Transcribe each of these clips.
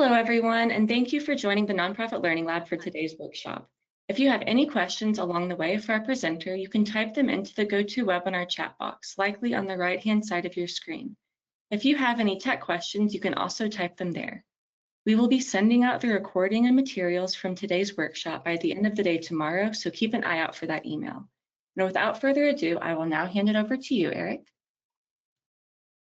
Hello, everyone, and thank you for joining the Nonprofit Learning Lab for today's workshop. If you have any questions along the way for our presenter, you can type them into the GoToWebinar chat box, likely on the right-hand side of your screen. If you have any tech questions, you can also type them there. We will be sending out the recording and materials from today's workshop by the end of the day tomorrow, so keep an eye out for that email. And without further ado, I will now hand it over to you, Eric.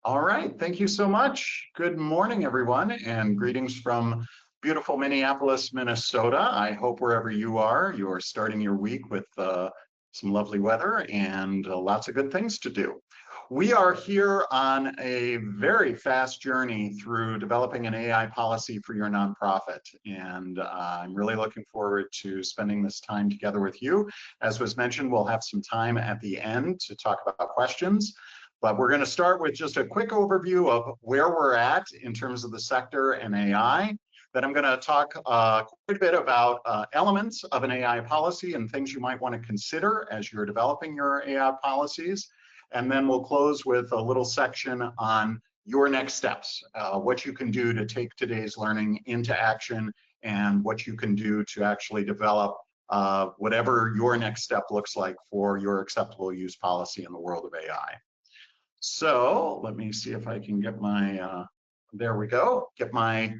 All right, thank you so much. Good morning, everyone, and greetings from beautiful Minneapolis, Minnesota. I hope wherever you are starting your week with some lovely weather and lots of good things to do. We are here on a very fast journey through developing an AI policy for your nonprofit, and I'm really looking forward to spending this time together with you. As was mentioned, we'll have some time at the end to talk about questions. But we're going to start with just a quick overview of where we're at in terms of the sector and AI. Then I'm going to talk quite a bit about elements of an AI policy and things you might want to consider as you're developing your AI policies. And then we'll close with a little section on your next steps, what you can do to take today's learning into action and what you can do to actually develop whatever your next step looks like for your acceptable use policy in the world of AI. So let me see if I can get my, there we go, get my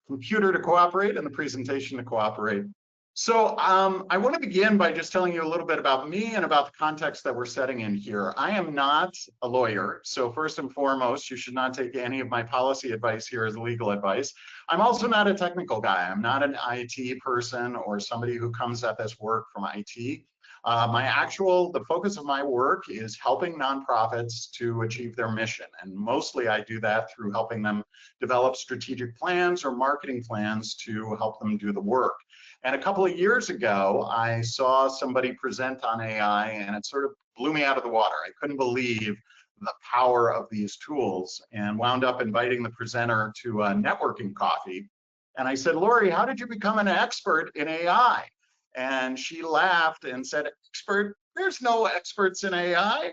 computer to cooperate and the presentation to cooperate. So I want to begin by just telling you a little bit about me and about the context that we're setting in here. I am not a lawyer, so first and foremost, you should not take any of my policy advice here as legal advice. I'm also not a technical guy. I'm not an IT person or somebody who comes at this work from IT. The focus of my work is helping nonprofits to achieve their mission. And mostly I do that through helping them develop strategic plans or marketing plans to help them do the work. And a couple of years ago, I saw somebody present on AI and it sort of blew me out of the water. I couldn't believe the power of these tools and wound up inviting the presenter to a networking coffee. And I said, Lori, how did you become an expert in AI? And she laughed and said, expert, there's no experts in AI.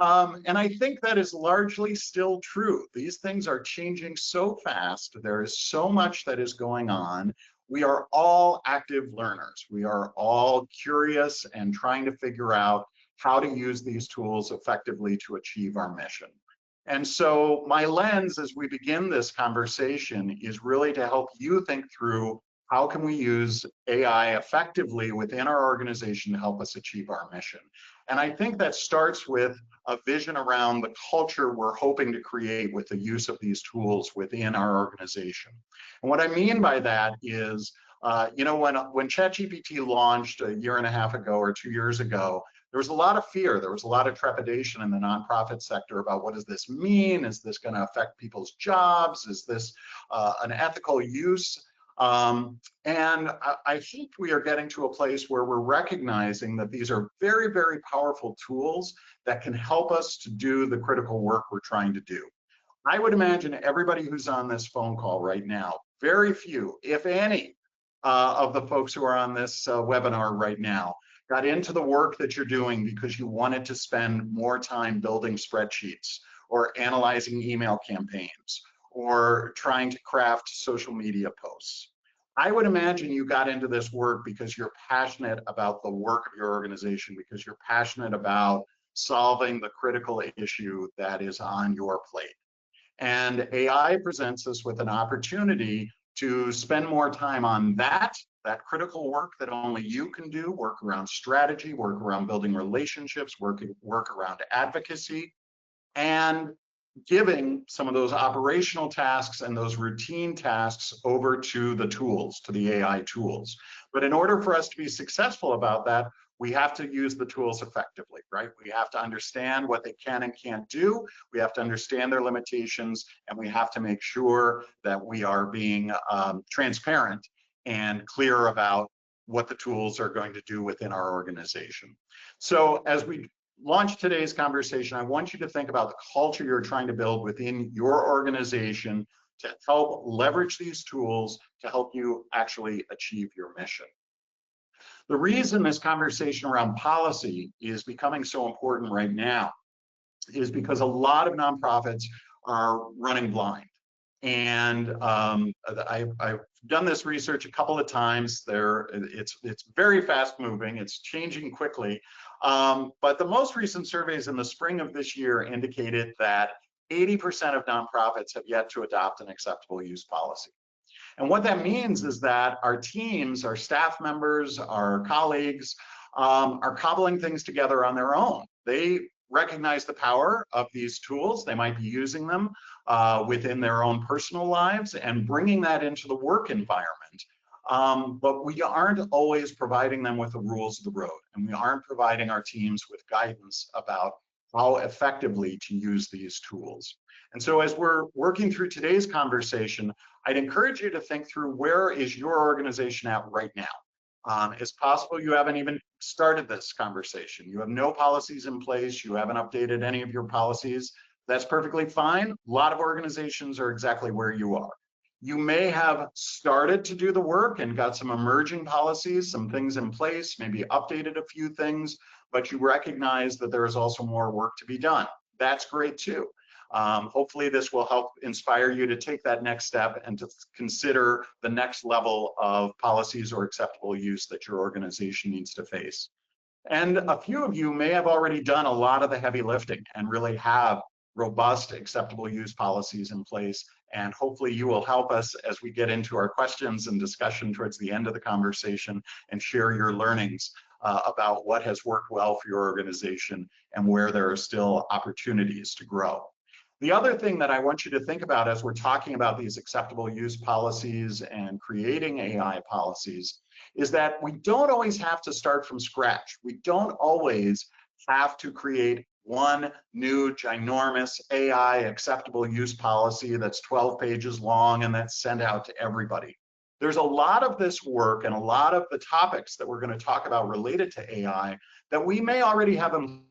And I think that is largely still true. These things are changing so fast. There is so much that is going on. We are all active learners. We are all curious and trying to figure out how to use these tools effectively to achieve our mission. And so my lens as we begin this conversation is really to help you think through how can we use AI effectively within our organization to help us achieve our mission? And I think that starts with a vision around the culture we're hoping to create with the use of these tools within our organization. And what I mean by that is, when ChatGPT launched a year and a half ago or 2 years ago, there was a lot of fear. There was a lot of trepidation in the nonprofit sector about what does this mean? Is this going to affect people's jobs? Is this an ethical use? And I think we are getting to a place where we're recognizing that these are very, very powerful tools that can help us to do the critical work we're trying to do. I would imagine everybody who's on this phone call right now, very few, if any, of the folks who are on this webinar right now got into the work that you're doing because you wanted to spend more time building spreadsheets or analyzing email campaigns or trying to craft social media posts. I would imagine you got into this work because you're passionate about the work of your organization, because you're passionate about solving the critical issue that is on your plate. And AI presents us with an opportunity to spend more time on that critical work that only you can do, work around strategy, work around building relationships, work around advocacy, and giving some of those operational tasks and those routine tasks over to the tools, to the AI tools. But in order for us to be successful about that, we have to use the tools effectively, right? We have to understand what they can and can't do. We have to understand their limitations, and we have to make sure that we are being transparent and clear about what the tools are going to do within our organization. So as we launch today's conversation, I want you to think about the culture you're trying to build within your organization to help leverage these tools to help you actually achieve your mission. The reason this conversation around policy is becoming so important right now is because a lot of nonprofits are running blind. And I've done this research a couple of times. It's very fast moving. It's changing quickly. But the most recent surveys in the spring of this year indicated that 80% of nonprofits have yet to adopt an acceptable use policy. And what that means is that our teams, our staff members, our colleagues are cobbling things together on their own. They recognize the power of these tools. They might be using them within their own personal lives and bringing that into the work environment. But we aren't always providing them with the rules of the road, and we aren't providing our teams with guidance about how effectively to use these tools. And so as we're working through today's conversation, I'd encourage you to think through, where is your organization at right now? It's possible you haven't even started this conversation. You have no policies in place. You haven't updated any of your policies. That's perfectly fine. A lot of organizations are exactly where you are. You may have started to do the work and got some emerging policies, some things in place, maybe updated a few things, but you recognize that there is also more work to be done. That's great too. Hopefully this will help inspire you to take that next step and to consider the next level of policies or acceptable use that your organization needs to face. And a few of you may have already done a lot of the heavy lifting and really have robust acceptable use policies in place. And hopefully you will help us as we get into our questions and discussion towards the end of the conversation and share your learnings about what has worked well for your organization and where there are still opportunities to grow. The other thing that I want you to think about as we're talking about these acceptable use policies and creating AI policies is that we don't always have to start from scratch. We don't always have to create one new ginormous AI acceptable use policy that's 12 pages long and that's sent out to everybody. There's a lot of this work and a lot of the topics that we're going to talk about related to AI that we may already have in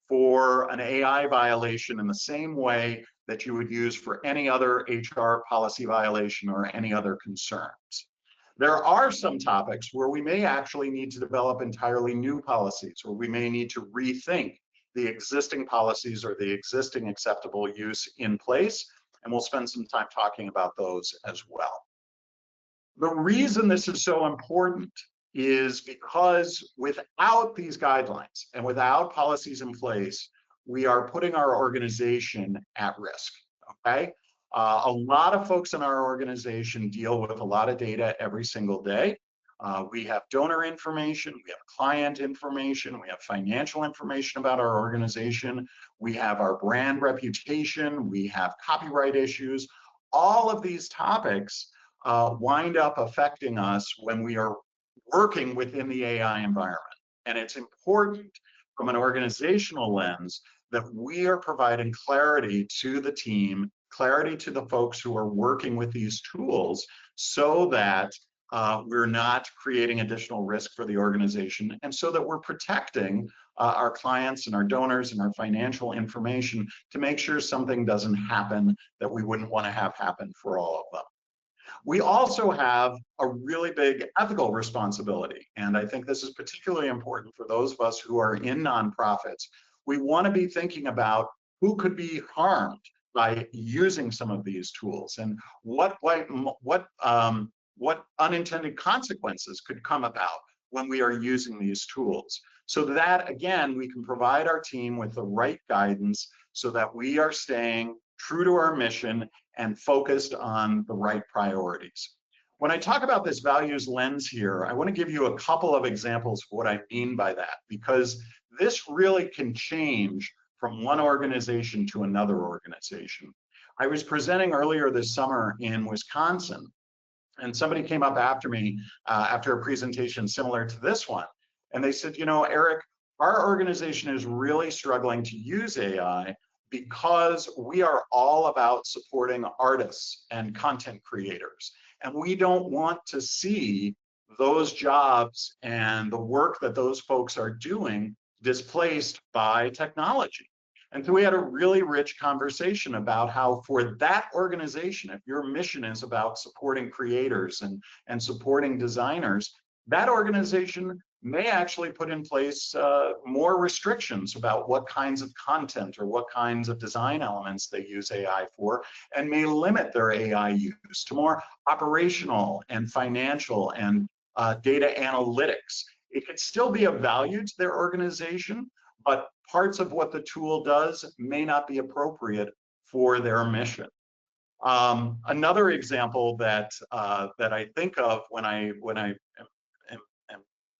for an AI violation in the same way that you would use for any other HR policy violation or any other concerns. There are some topics where we may actually need to develop entirely new policies, or we may need to rethink the existing policies or the existing acceptable use in place, and we'll spend some time talking about those as well. The reason this is so important is because without these guidelines and without policies in place, we are putting our organization at risk, okay? A lot of folks in our organization deal with a lot of data every single day. We have donor information, we have client information, we have financial information about our organization, we have our brand reputation, we have copyright issues. All of these topics wind up affecting us when we are working within the AI environment. And it's important from an organizational lens that we are providing clarity to the team, clarity to the folks who are working with these tools, so that we're not creating additional risk for the organization, and so that we're protecting our clients and our donors and our financial information to make sure something doesn't happen that we wouldn't want to have happen for all of them. We also have a really big ethical responsibility, and I think this is particularly important for those of us who are in nonprofits. We want to be thinking about who could be harmed by using some of these tools, and what unintended consequences could come about when we are using these tools. So that, again, we can provide our team with the right guidance so that we are staying true to our mission and focused on the right priorities. When I talk about this values lens here, I want to give you a couple of examples of what I mean by that, because this really can change from one organization to another organization. I was presenting earlier this summer in Wisconsin, and somebody came up after me after a presentation similar to this one, and they said, you know, Eric, our organization is really struggling to use AI because we are all about supporting artists and content creators. And we don't want to see those jobs and the work that those folks are doing displaced by technology. And so we had a really rich conversation about how for that organization, if your mission is about supporting creators and supporting designers, that organization may actually put in place more restrictions about what kinds of content or what kinds of design elements they use AI for, and may limit their AI use to more operational and financial and data analytics. It could still be of value to their organization, but parts of what the tool does may not be appropriate for their mission. Another example that that I think of when I am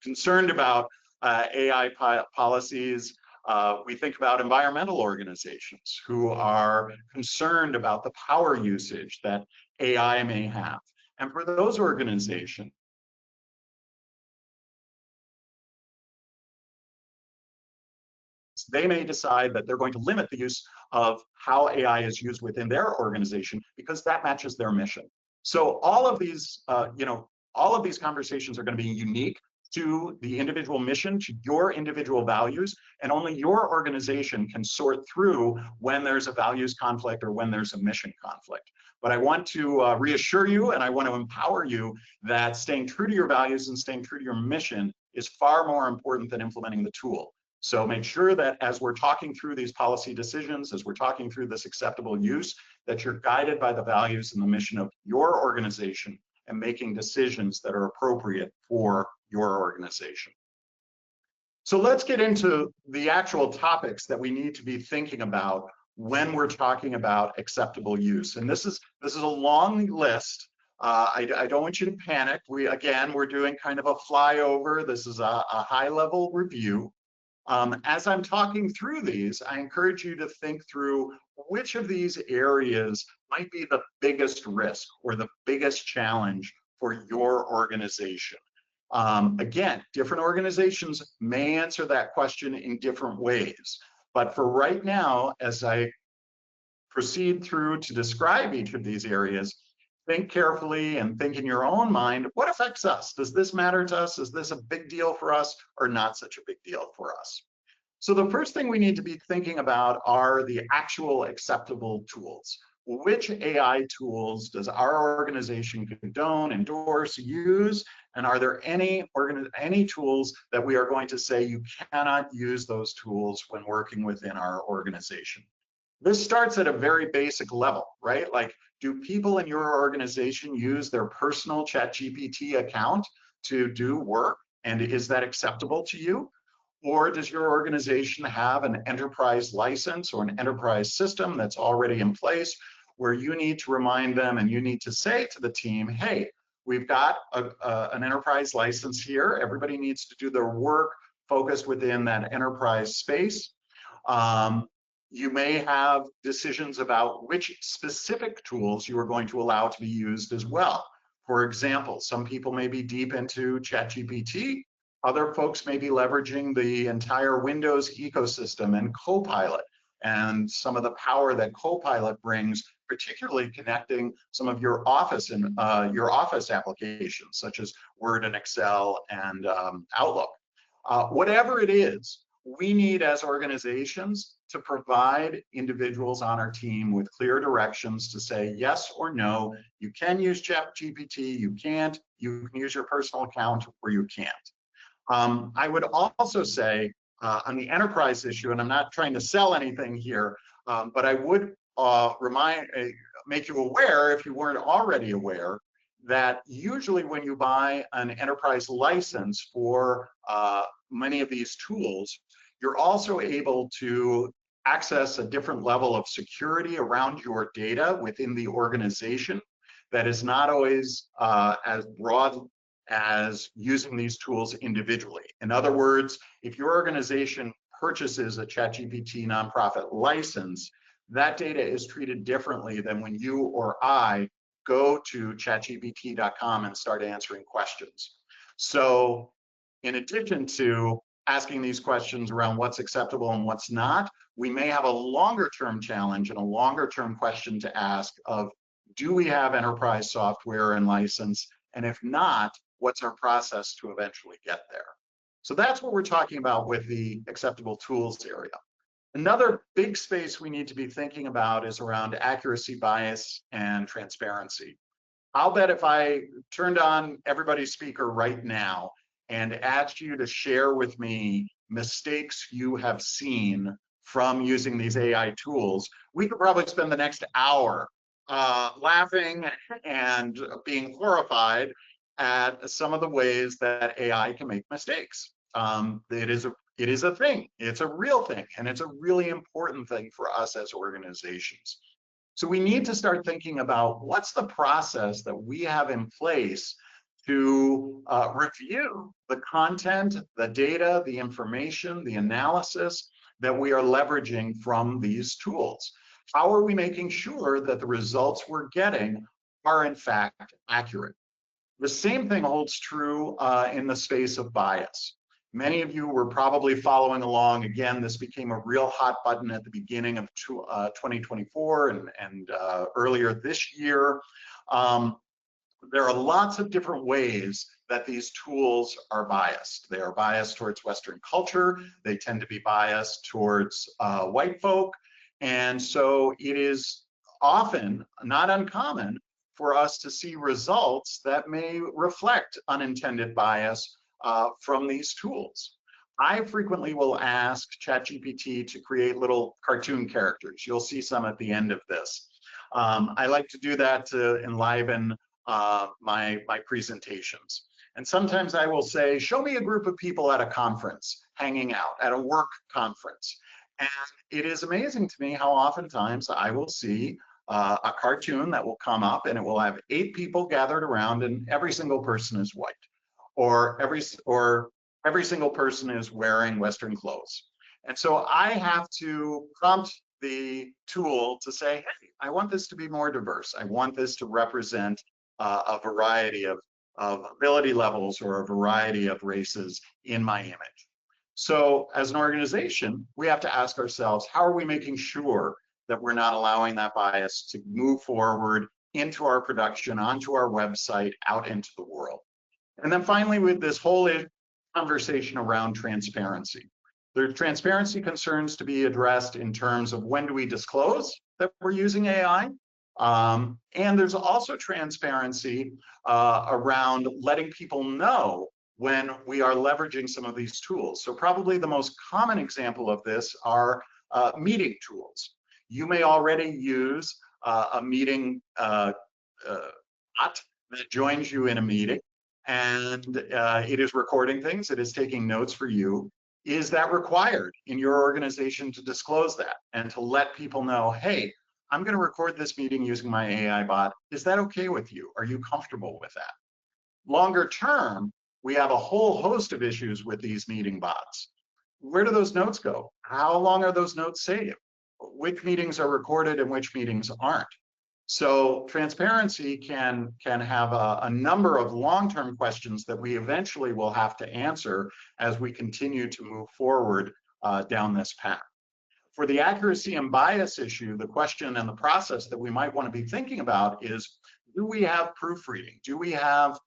concerned about AI policies, we think about environmental organizations who are concerned about the power usage that AI may have. And for those organizations, they may decide that they're going to limit the use of how AI is used within their organization because that matches their mission. So all of these, all of these conversations are going to be unique to the individual mission, to your individual values, and only your organization can sort through when there's a values conflict or when there's a mission conflict. But I want to reassure you, and I want to empower you that staying true to your values and staying true to your mission is far more important than implementing the tool. So make sure that as we're talking through these policy decisions, as we're talking through this acceptable use, that you're guided by the values and the mission of your organization and making decisions that are appropriate for your organization. So let's get into the actual topics that we need to be thinking about when we're talking about acceptable use. And this is a long list. I don't want you to panic. We're doing kind of a flyover. This is a high-level review. As I'm talking through these, I encourage you to think through which of these areas might be the biggest risk or the biggest challenge for your organization. Again, different organizations may answer that question in different ways. But for right now, as I proceed through to describe each of these areas, think carefully and think in your own mind, what affects us? Does this matter to us? Is this a big deal for us or not such a big deal for us? So the first thing we need to be thinking about are the actual acceptable tools. Which AI tools does our organization condone, endorse, use? And are there any tools that we are going to say you cannot use those tools when working within our organization? This starts at a very basic level, right? Like, do people in your organization use their personal ChatGPT account to do work? And is that acceptable to you? Or does your organization have an enterprise license or an enterprise system that's already in place where you need to remind them and you need to say to the team, hey, we've got an enterprise license here. Everybody needs to do their work focused within that enterprise space. You may have decisions about which specific tools you are going to allow to be used as well. For example, some people may be deep into ChatGPT. Other folks may be leveraging the entire Windows ecosystem and Copilot and some of the power that Copilot brings, particularly connecting some of your office and your office applications, such as Word and Excel and Outlook. Whatever it is, we need as organizations to provide individuals on our team with clear directions to say yes or no. You can use ChatGPT, you can't. You can use your personal account or you can't. I would also say on the enterprise issue, and I'm not trying to sell anything here, but I would make you aware, if you weren't already aware, that usually when you buy an enterprise license for many of these tools, you're also able to access a different level of security around your data within the organization that is not always as broad as using these tools individually. In other words, if your organization purchases a ChatGPT nonprofit license, that data is treated differently than when you or I go to chatgpt.com and start answering questions. So in addition to asking these questions around what's acceptable and what's not, we may have a longer term challenge and a longer term question to ask of, Do we have enterprise software and license? And if not, what's our process to eventually get there? So that's what we're talking about with the acceptable tools area. Another big space we need to be thinking about is around accuracy bias and transparency. I'll bet if I turned on everybody's speaker right now and asked you to share with me mistakes you have seen from using these AI tools, we could probably spend the next hour laughing and being horrified at some of the ways that AI can make mistakes. It is a thing. It's a real thing, and it's a really important thing for us as organizations. So we need to start thinking about what's the process that we have in place to review the content, the data, the information, the analysis that we are leveraging from these tools. How are we making sure that the results we're getting are in fact accurate? The same thing holds true in the space of bias. Many of you were probably following along. Again, this became a real hot button at the beginning of 2024 and earlier this year. There are lots of different ways that these tools are biased. They are biased towards Western culture. They tend to be biased towards white folk. And so it is often not uncommon for us to see results that may reflect unintended bias from these tools. I frequently will ask ChatGPT to create little cartoon characters. You'll see some at the end of this. I like to do that to enliven my presentations. And sometimes I will say, show me a group of people at a conference, hanging out, at a work conference. And it is amazing to me how oftentimes I will see a cartoon that will come up and it will have 8 people gathered around and every single person is white, or every single person is wearing Western clothes. And so I have to prompt the tool to say, hey, I want this to be more diverse. I want this to represent a variety of ability levels or a variety of races in my image. So as an organization, we have to ask ourselves, how are we making sure that we're not allowing that bias to move forward into our production, onto our website, out into the world? And then finally, with this whole conversation around transparency. There are transparency concerns to be addressed in terms of when do we disclose that we're using AI? And there's also transparency around letting people know when we are leveraging some of these tools. So probably the most common example of this are meeting tools. You may already use a meeting bot that joins you in a meeting, and it is recording things, it is taking notes for you. Is that required in your organization to disclose that and to let people know, hey, I'm going to record this meeting using my AI bot. Is that okay with you? Are you comfortable with that? Longer term, we have a whole host of issues with these meeting bots. Where do those notes go? How long are those notes saved? Which meetings are recorded and which meetings aren't? So transparency can have a number of long-term questions that we eventually will have to answer as we continue to move forward down this path. For the accuracy and bias issue, the question and the process that we might want to be thinking about is, do we have proofreading? Do we have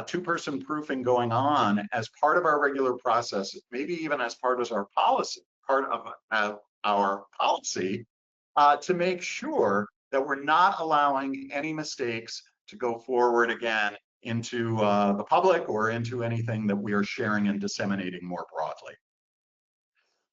two-person proofing going on as part of our regular process, maybe even as part of our policy, to make sure that we're not allowing any mistakes to go forward again into the public or into anything that we are sharing and disseminating more broadly.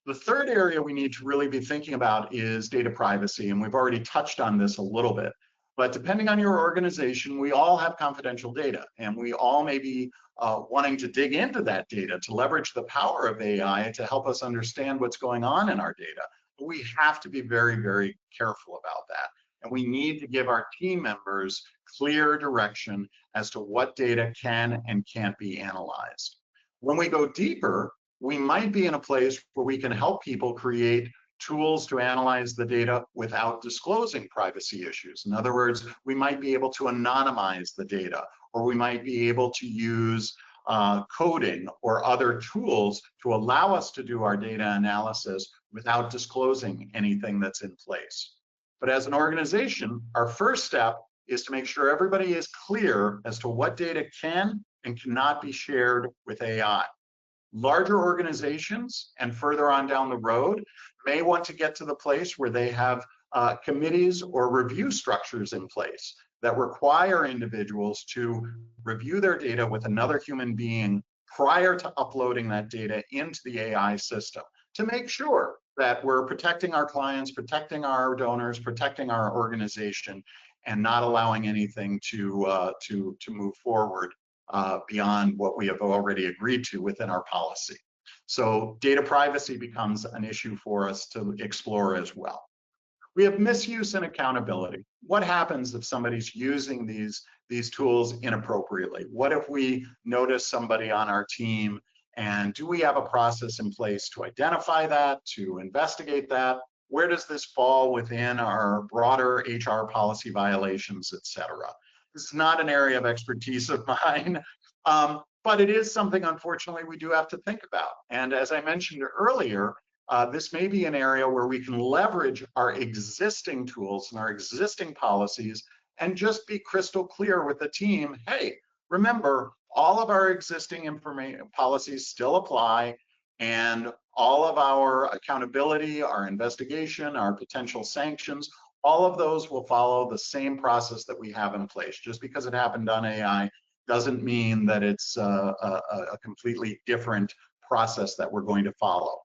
The third area we need to really be thinking about is data privacy, and we've already touched on this a little bit. But depending on your organization, we all have confidential data, and we all may be wanting to dig into that data to leverage the power of AI to help us understand what's going on in our data. But we have to be very, very careful about that. And we need to give our team members clear direction as to what data can and can't be analyzed. When we go deeper, we might be in a place where we can help people create tools to analyze the data without disclosing privacy issues. In other words, we might be able to anonymize the data, or we might be able to use coding or other tools to allow us to do our data analysis without disclosing anything that's in place. But as an organization, our first step is to make sure everybody is clear as to what data can and cannot be shared with AI. Larger organizations and further on down the road may want to get to the place where they have committees or review structures in place that require individuals to review their data with another human being prior to uploading that data into the AI system to make sure that we're protecting our clients, protecting our donors, protecting our organization, and not allowing anything to move forward beyond what we have already agreed to within our policy. So data privacy becomes an issue for us to explore as well. We have misuse and accountability. What happens if somebody's using these tools inappropriately? What if we notice somebody on our team, and do we have a process in place to identify that, to investigate that? Where does this fall within our broader HR policy violations, et cetera? This is not an area of expertise of mine, but it is something, unfortunately, we do have to think about. And as I mentioned earlier, this may be an area where we can leverage our existing tools and our existing policies and just be crystal clear with the team. Hey, remember, all of our existing information policies still apply, and all of our accountability, our investigation, our potential sanctions, all of those will follow the same process that we have in place. Just because it happened on AI doesn't mean that it's a completely different process that we're going to follow.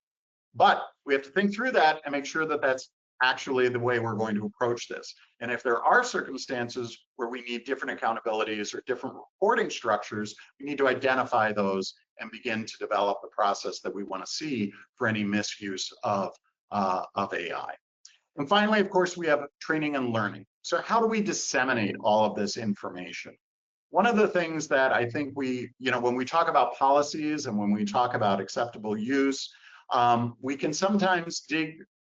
But we have to think through that and make sure that that's actually the way we're going to approach this. And if there are circumstances where we need different accountabilities or different reporting structures, we need to identify those and begin to develop the process that we want to see for any misuse of AI. And finally, of course, we have training and learning. So how do we disseminate all of this information? One of the things that I think when we talk about policies and when we talk about acceptable use, we can sometimes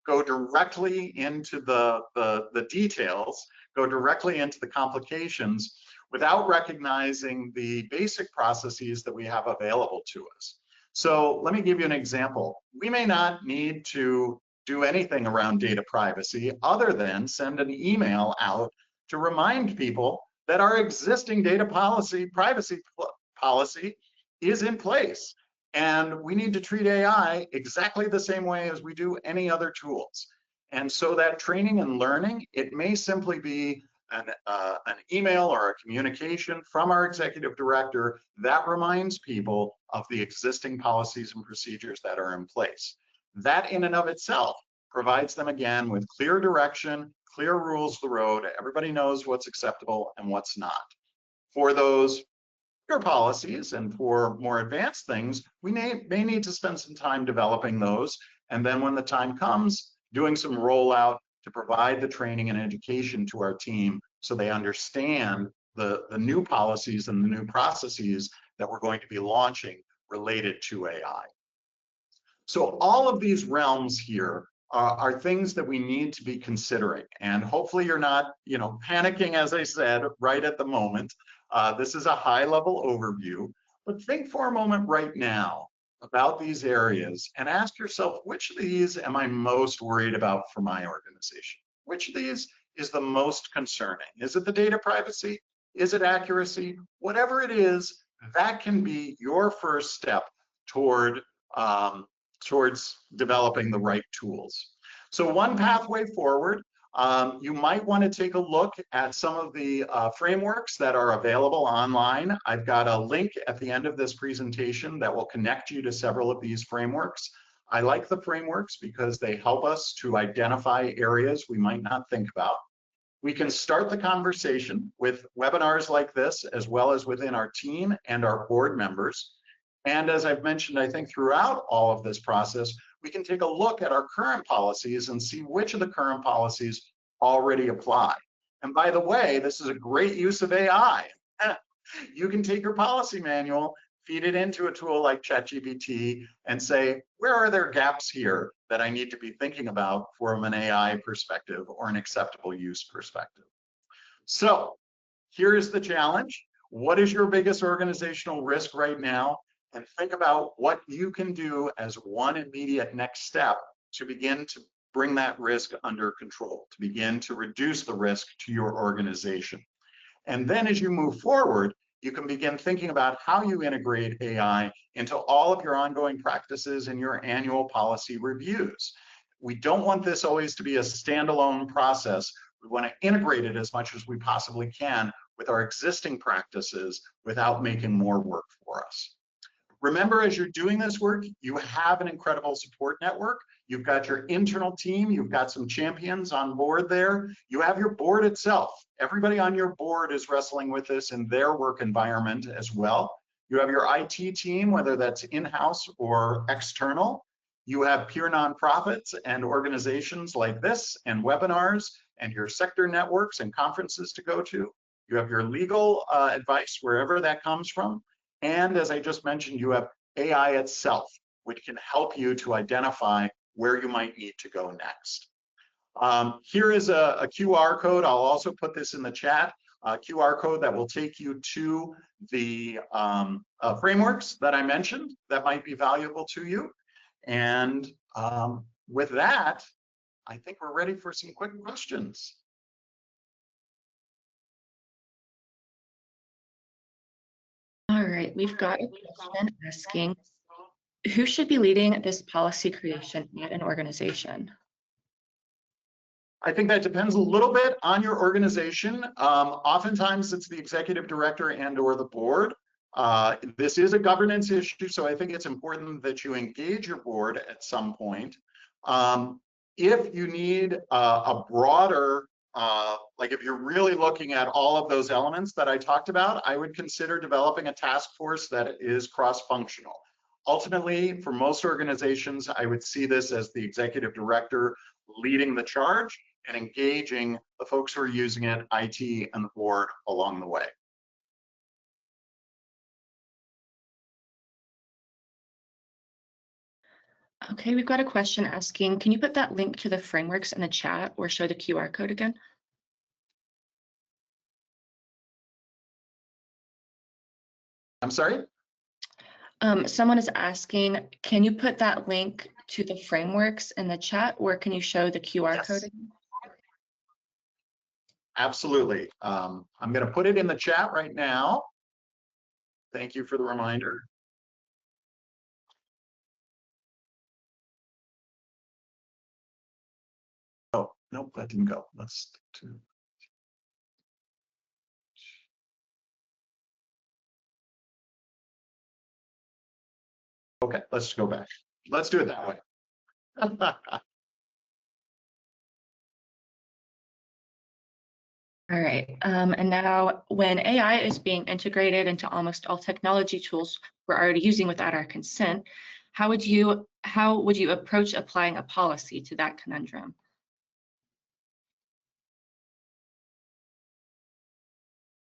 go directly into the details, go directly into the complications without recognizing the basic processes that we have available to us. So let me give you an example. We may not need to do anything around data privacy other than send an email out to remind people that our existing data privacy policy is in place. And we need to treat AI exactly the same way as we do any other tools. And so that training and learning, it may simply be an email or a communication from our executive director that reminds people of the existing policies and procedures that are in place. That in and of itself provides them again with clear direction, clear rules of the road. Everybody knows what's acceptable and what's not. For those your policies and for more advanced things, we may need to spend some time developing those. And then when the time comes, doing some rollout to provide the training and education to our team so they understand the new policies and the new processes that we're going to be launching related to AI. So all of these realms here are things that we need to be considering. And hopefully you're not, panicking, as I said, right at the moment. This is a high-level overview, but think for a moment right now about these areas and ask yourself, which of these am I most worried about for my organization? Which of these is the most concerning? Is it the data privacy? Is it accuracy? Whatever it is, that can be your first step towards developing the right tools. So one pathway forward, you might want to take a look at some of the frameworks that are available online. I've got a link at the end of this presentation that will connect you to several of these frameworks. I like the frameworks because they help us to identify areas we might not think about. We can start the conversation with webinars like this, as well as within our team and our board members. And as I've mentioned, I think throughout all of this process, we can take a look at our current policies and see which of the current policies already apply. And by the way, this is a great use of AI. You can take your policy manual, feed it into a tool like ChatGPT and say, where are there gaps here that I need to be thinking about from an AI perspective or an acceptable use perspective? So here's the challenge. What is your biggest organizational risk right now? And think about what you can do as one immediate next step to begin to bring that risk under control, to begin to reduce the risk to your organization. And then as you move forward, you can begin thinking about how you integrate AI into all of your ongoing practices and your annual policy reviews. We don't want this always to be a standalone process. We want to integrate it as much as we possibly can with our existing practices without making more work for us. Remember, as you're doing this work, you have an incredible support network. You've got your internal team, you've got some champions on board there. You have your board itself. Everybody on your board is wrestling with this in their work environment as well. You have your IT team, whether that's in-house or external. You have peer nonprofits and organizations like this and webinars and your sector networks and conferences to go to. You have your legal advice, wherever that comes from. And as I just mentioned, you have AI itself, which can help you to identify where you might need to go next. Here is a QR code. I'll also put this in the chat, a QR code that will take you to the frameworks that I mentioned that might be valuable to you. And with that, I think we're ready for some quick questions. All right, we've got a question asking, who should be leading this policy creation at an organization? I think that depends a little bit on your organization. Oftentimes it's the executive director and or the board. This is a governance issue, so I think it's important that you engage your board at some point. If you need a broader, like if you're really looking at all of those elements that I talked about, I would consider developing a task force that is cross-functional. Ultimately, for most organizations, I would see this as the executive director leading the charge and engaging the folks who are using it, IT and the board along the way. Okay, we've got a question asking, can you put that link to the frameworks in the chat or show the QR code again? I'm sorry? Someone is asking, can you put that link to the frameworks in the chat or can you show the QR Yes. code again? Absolutely. I'm going to put it in the chat right now. Thank you for the reminder. Oh, nope, that didn't go. Let's do. Okay, let's go back. Let's do it that way. All right, and now when AI is being integrated into almost all technology tools we're already using without our consent, how would you approach applying a policy to that conundrum?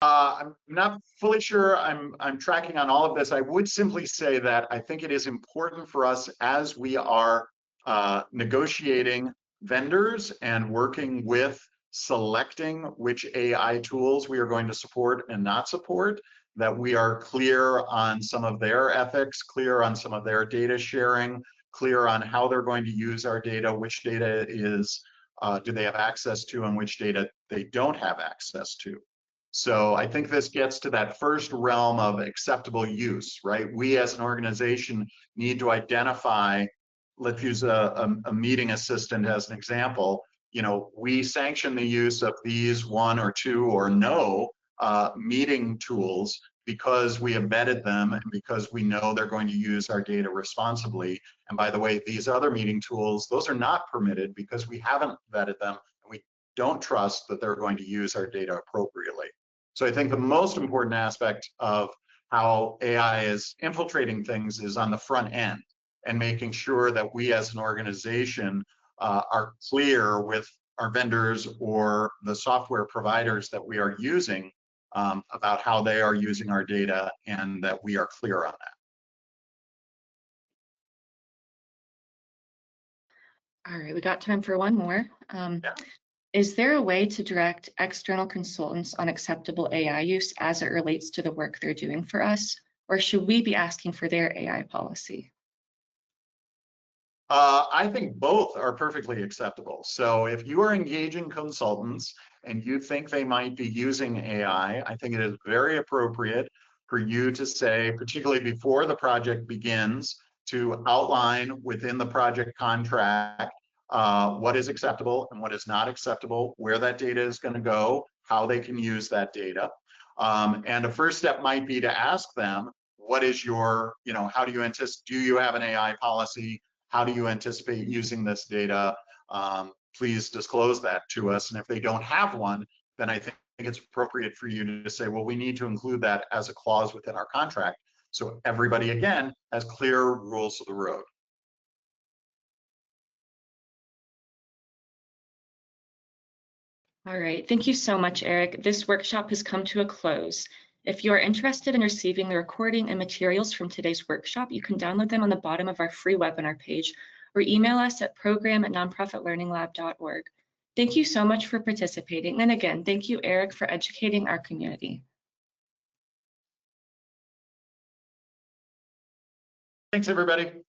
I'm not fully sure I'm tracking on all of this. I would simply say that I think it is important for us as we are negotiating vendors and working with selecting which AI tools we are going to support and not support, that we are clear on some of their ethics, clear on some of their data sharing, clear on how they're going to use our data, which data do they have access to and which data they don't have access to. So I think this gets to that first realm of acceptable use, right? We as an organization need to identify, let's use a meeting assistant as an example. You know, we sanction the use of these one or two or no meeting tools because we have vetted them and because we know they're going to use our data responsibly. And by the way, these other meeting tools, those are not permitted because we haven't vetted them and we don't trust that they're going to use our data appropriately. So I think the most important aspect of how AI is infiltrating things is on the front end and making sure that we as an organization are clear with our vendors or the software providers that we are using about how they are using our data and that we are clear on that. All right, we got time for one more. Yeah. Is there a way to direct external consultants on acceptable AI use as it relates to the work they're doing for us? Or should we be asking for their AI policy? I think both are perfectly acceptable. So if you are engaging consultants and you think they might be using AI, I think it is very appropriate for you to say, particularly before the project begins, to outline within the project contract what is acceptable and what is not acceptable, where that data is going to go, how they can use that data. And a first step might be to ask them, what is your, how do you anticipate, do you have an AI policy? How do you anticipate using this data? Please disclose that to us. And if they don't have one, then I think it's appropriate for you to say, well, we need to include that as a clause within our contract. So everybody, again, has clear rules of the road. All right, thank you so much, Eric. This workshop has come to a close. If you are interested in receiving the recording and materials from today's workshop, you can download them on the bottom of our free webinar page or email us at program@nonprofitlearninglab.org. Thank you so much for participating. And again, thank you, Eric, for educating our community. Thanks, everybody.